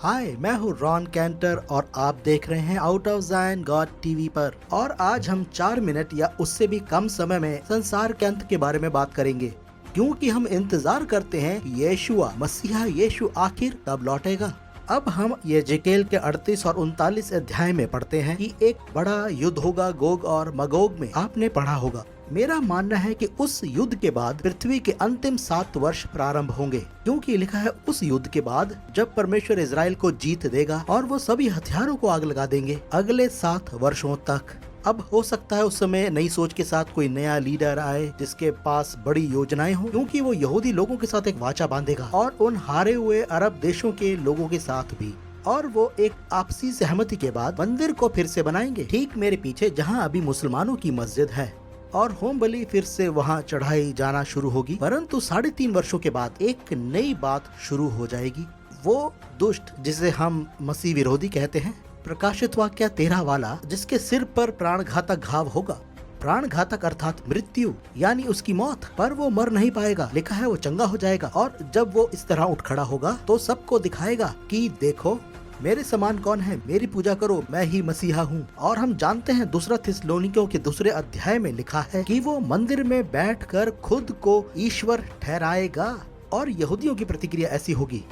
हाय, मैं हूँ Ron canter और आप देख रहे हैं out of Zion God TV पर। और आज हम 4 मिनट या उससे भी कम समय में संसार के अंत के बारे में बात करेंगे, क्योंकि हम इंतजार करते हैं कि यीशुआ मसीहा यीशु आखिर कब लौटेगा। अब हम यजेकेल के 38 और 39 अध्याय में पढ़ते हैं कि एक बड़ा युद्ध होगा गोग और मगोग में। आपने पढ़ा होगा। मेरा मानना है कि उस युद्ध के बाद पृथ्वी के अंतिम 7 वर्ष प्रारंभ होंगे, क्योंकि लिखा है उस युद्ध के बाद जब परमेश्वर इजराइल को जीत देगा और वो सभी हथियारों को आग लगा देंगे अगले 7 वर्षों तक। अब हो सकता है उस समय नई सोच के साथ कोई नया लीडर आए जिसके पास बड़ी योजनाएं हो, क्योंकि वो यहूदी लोगों के साथ एक वाचा बांधेगा और उन हारे हुए अरब देशों के लोगों के साथ भी, और वो एक आपसी सहमति के बाद मंदिर को फिर से बनाएंगे ठीक मेरे पीछे, जहाँ अभी मुसलमानों की मस्जिद है, और होम बलि फिर से वहाँ चढ़ाई जाना शुरू होगी। परंतु 3.5 वर्षों के बाद एक नई बात शुरू हो जाएगी। वो दुष्ट जिसे हम मसीह विरोधी कहते हैं, प्रकाशित वाक्य 13 वाला, जिसके सिर पर प्राणघातक घाव होगा। प्राणघातक अर्थात मृत्यु यानी उसकी मौत, पर वो मर नहीं पाएगा। लिखा है वो चंगा हो जाएगा, और जब वो इस तरह उठ खड़ा होगा तो सबको दिखाएगा कि देखो मेरे समान कौन है, मेरी पूजा करो, मैं ही मसीहा हूँ। और हम जानते हैं दूसरा थिस्सलुनीकियों के 2 अध्याय में लिखा है कि वो मंदिर में बैठकर खुद को ईश्वर ठहराएगा, और यहूदियों की प्रतिक्रिया ऐसी होगी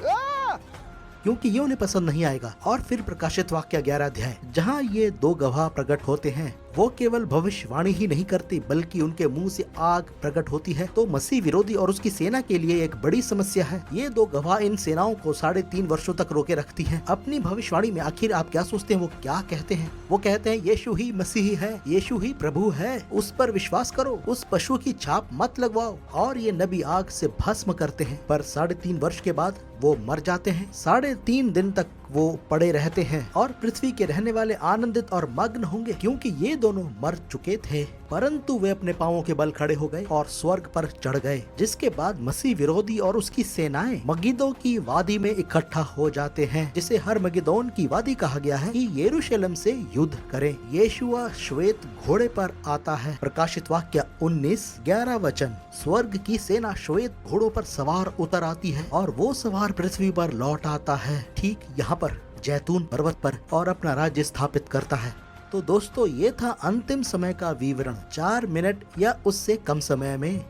क्योंकि ये उन्हें पसंद नहीं आएगा। और फिर प्रकाशित वाक्य 11 अध्याय, जहाँ ये 2 गवाह प्रकट होते हैं, वो केवल भविष्यवाणी ही नहीं करते बल्कि उनके मुंह से आग प्रकट होती है। तो मसीह विरोधी और उसकी सेना के लिए एक बड़ी समस्या है। ये 2 गवाह इन सेनाओं को 3.5 वर्षों तक रोके रखती हैं। अपनी भविष्यवाणी में आखिर आप क्या सोचते हैं वो क्या कहते हैं? वो कहते हैं यीशु ही मसीह है, यीशु ही प्रभु है, उस पर विश्वास करो, उस पशु की छाप मत लगवाओ। और ये नबी आग से भस्म करते हैं, पर 3.5 वर्ष के बाद वो मर जाते हैं। 3.5 दिन तक वो पड़े रहते हैं, और पृथ्वी के रहने वाले आनंदित और मग्न होंगे, क्योंकि ये दोनों मर चुके थे, परंतु वे अपने पांवों के बल खड़े हो गए और स्वर्ग पर चढ़ गए। जिसके बाद मसीह विरोधी और उसकी सेनाएं मगिदो की वादी में इकट्ठा हो जाते हैं, जिसे हरमगिदोन की वादी कहा गया है, कि यरूशलेम से युद्ध करें। यीशुआ श्वेत घोड़े पर आता है। प्रकाशित वाक्य 19:11 वचन, स्वर्ग की सेना श्वेत घोड़ों पर सवार उतर आती है, और वो सवार पृथ्वी पर लौट आता है, ठीक यहाँ पर जैतून पर्वत पर, और अपना राज्य स्थापित करता है। तो दोस्तों, ये था अंतिम समय का विवरण 4 मिनट या उससे कम समय में।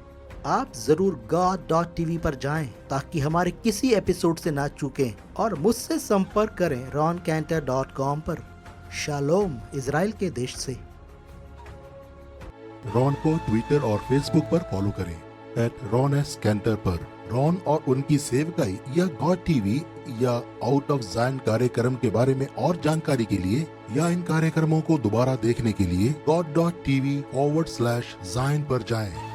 आप जरूर God.tv पर जाएं ताकि हमारे किसी एपिसोड से ना चूकें, और मुझसे संपर्क करें roncantor.com पर। शालोम इजराइल के देश से। रॉन को ट्विटर और फेसबुक पर फॉलो करें @RonSCantor पर। रॉन और उनकी सेवकाई या गॉड टीवी या आउट ऑफ ज़ायन कार्यक्रम के बारे में और जानकारी के लिए या इन कार्यक्रमों को दोबारा देखने के लिए God.tv/Zayin पर जाएं।